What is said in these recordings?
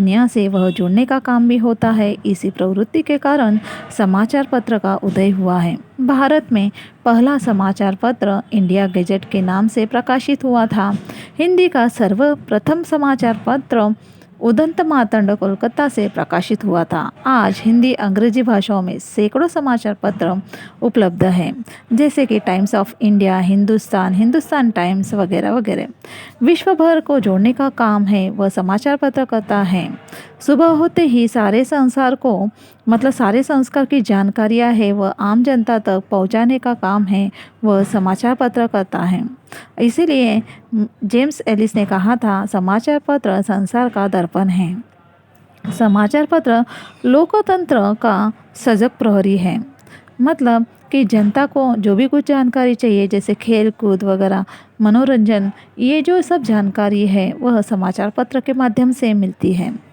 दुनिया से वह जुड़ने का काम भी होता है। इसी प्रवृत्ति के कारण समाचार पत्र का उदय हुआ है। भारत में पहला समाचार पत्र इंडिया गेजेट के नाम से प्रकाशित हुआ था। हिंदी का सर्वप्रथम समाचार पत्र उदंत मार्तंड कोलकाता से प्रकाशित हुआ था। आज हिंदी अंग्रेजी भाषाओं में सैकड़ों समाचार पत्र उपलब्ध हैं, जैसे कि times of India, Hindustan times वगैरह वगैरह। विश्व भर को जोड़ने का काम है वह समाचार पत्र करता है। सुबह होते ही सारे संसार को सारे संस्कार की जानकारियाँ है वह आम जनता तक पहुंचाने का काम है वह समाचार पत्र करता है। इसीलिए जेम्स एलिस ने कहा था, समाचार पत्र संसार का दर्पण है। समाचार पत्र लोकतंत्र का सजग प्रहरी है। मतलब कि जनता को जो भी कुछ जानकारी चाहिए, जैसे खेल कूद वगैरह, मनोरंजन, ये जो सब जानकारी है वह समाचार पत्र के माध्यम से मिलती है।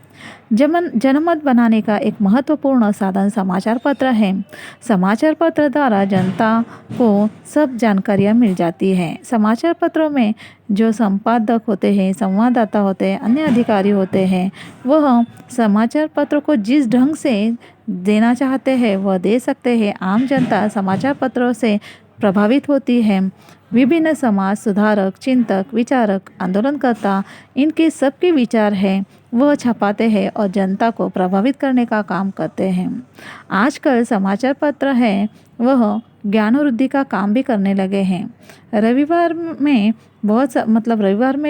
जनमत बनाने का एक महत्वपूर्ण साधन समाचार पत्र है। समाचार पत्र द्वारा जनता को सब जानकारियाँ मिल जाती हैं। समाचार पत्रों में जो संपादक होते हैं, संवाददाता होते हैं, अन्य अधिकारी होते हैं, वह समाचार पत्र को जिस ढंग से देना चाहते हैं वह दे सकते हैं। आम जनता समाचार पत्रों से प्रभावित होती है। विभिन्न समाज सुधारक, चिंतक, विचारक, आंदोलनकर्ता, इनके सबके विचार हैं वह छपाते हैं और जनता को प्रभावित करने का काम करते हैं। आजकल समाचार पत्र है वह ज्ञान वृद्धि का काम भी करने लगे हैं। रविवार में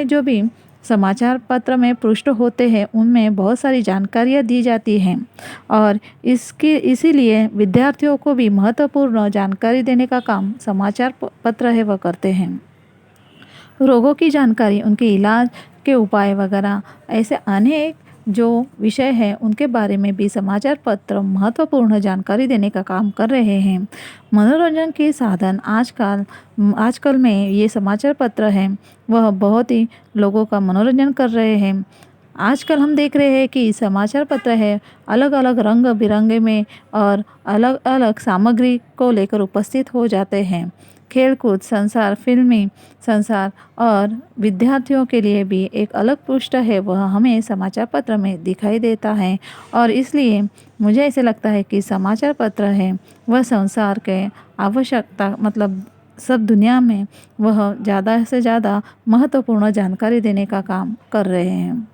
जो भी समाचार पत्र में पृष्ठ होते हैं उनमें बहुत सारी जानकारियाँ दी जाती हैं और इसीलिए विद्यार्थियों को भी महत्वपूर्ण जानकारी देने का काम समाचार पत्र है वह करते हैं। रोगों की जानकारी, उनके इलाज के उपाय वगैरह, ऐसे अनेक जो विषय हैं उनके बारे में भी समाचार पत्र महत्वपूर्ण जानकारी देने का काम कर रहे हैं। मनोरंजन के साधन आजकल में ये समाचार पत्र हैं वह बहुत ही लोगों का मनोरंजन कर रहे हैं। आजकल हम देख रहे हैं कि समाचार पत्र है अलग अलग रंग बिरंगे में और अलग अलग सामग्री को लेकर उपस्थित हो जाते हैं। खेलकूद संसार, फिल्मी संसार और विद्यार्थियों के लिए भी एक अलग पृष्ठ है वह हमें समाचार पत्र में दिखाई देता है। और इसलिए मुझे ऐसे लगता है कि समाचार पत्र है वह संसार के आवश्यकता सब दुनिया में वह ज़्यादा से ज़्यादा महत्वपूर्ण जानकारी देने का काम कर रहे हैं।